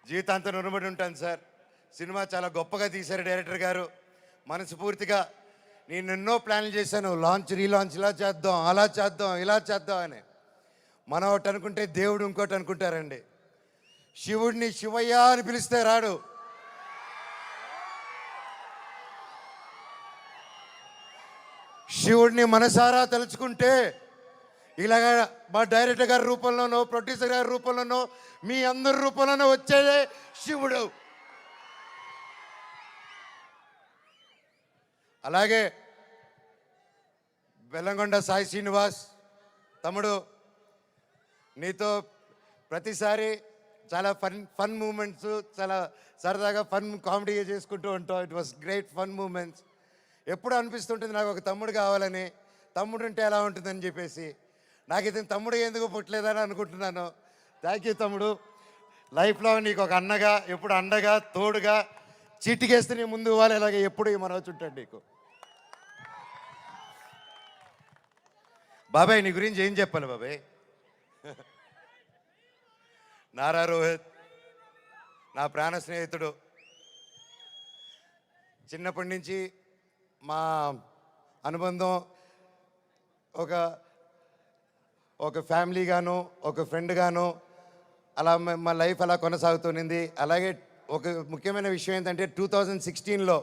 జీవితాంతం రుణపడి ఉంటాను సార్. సినిమా చాలా గొప్పగా తీశారు డైరెక్టర్ గారు. మనస్ఫూర్తిగా నేను ఎన్నో ప్లాన్లు చేశాను, లాంచ్ రీలాంచ్ ఇలా చేద్దాం, అలా చేద్దాం, ఇలా చేద్దాం అని. మనం ఒకటి అనుకుంటే దేవుడు ఇంకోటి అనుకుంటారండి. శివుడిని శివయ్య అని పిలిస్తే రాడు. శివుడిని మనసారా తలుచుకుంటే ఇలాగా మా డైరెక్టర్ గారి రూపంలోనో, ప్రొడ్యూసర్ గారి రూపంలోనో, మీ అందరి రూపంలోనో వచ్చేదే శివుడు. అలాగే బెల్లంకొండ సాయి శ్రీనివాస్ తమ్ముడు, నీతో ప్రతిసారి చాలా ఫన్ మూమెంట్స్, చాలా సరదాగా ఫన్ కామెడీ చేసుకుంటూ ఉంటాం. It was great fun moments. ఎప్పుడు అనిపిస్తుంటుంది నాకు ఒక తమ్ముడు కావాలని, తమ్ముడు ఉంటే ఎలా ఉంటుందని చెప్పేసి. నాకు ఇతను తమ్ముడు ఎందుకు పుట్టలేదని అనుకుంటున్నాను. థ్యాంక్ యూ తమ్ముడు. లైఫ్లో నీకు ఒక అన్నగా, ఎప్పుడు అండగా, తోడుగా, చీటికేస్తే నీ ముందు ఇవ్వాలి, ఇలాగే ఎప్పుడు ఈ మనవచ్చు ఉంటాడు నీకు. బాబాయ్ నీ గురించి ఏం చెప్పాలి బాబాయ్? నారా రోహిత్ నా ప్రాణ స్నేహితుడు. చిన్నప్పటి నుంచి మా అనుబంధం ఒక ఫ్యామిలీగాను, ఒక ఫ్రెండ్గాను అలా మా లైఫ్ అలా కొనసాగుతుంది. అలాగే ఒక ముఖ్యమైన విషయం ఏంటంటే 2016లో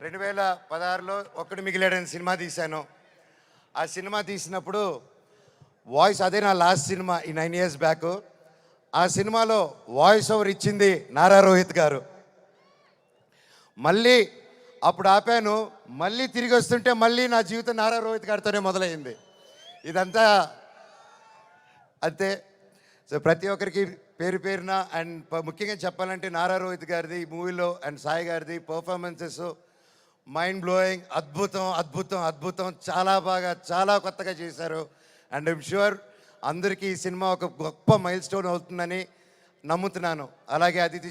2016లో ఒక్కడు మిగిలాడని సినిమా తీశాను. ఆ సినిమా తీసినప్పుడు వాయిస్, అదే నా లాస్ట్ సినిమా ఈ 9 years బ్యాక్. ఆ సినిమాలో వాయిస్ ఓవర్ ఇచ్చింది నారా రోహిత్ గారు. మళ్ళీ అప్పుడు ఆపాను, మళ్ళీ తిరిగి వస్తుంటే మళ్ళీ నా జీవితం నారా రోహిత్ గారితోనే మొదలైంది. ఇదంతా అంతే. సో ప్రతి ఒక్కరికి పేరు పేరున అండ్ ముఖ్యంగా చెప్పాలంటే నారా రోహిత్ గారిది ఈ మూవీలో అండ్ సాయి గారిది పర్ఫార్మెన్సెస్ మైండ్ బ్లోయింగ్, అద్భుతం అద్భుతం అద్భుతం. చాలా బాగా, చాలా కొత్తగా చేశారు. అండ్ ఐమ్ షూర్ అందరికీ ఈ సినిమా ఒక గొప్ప మైల్ స్టోన్ అవుతుందని నమ్ముతున్నాను. అలాగే అదితి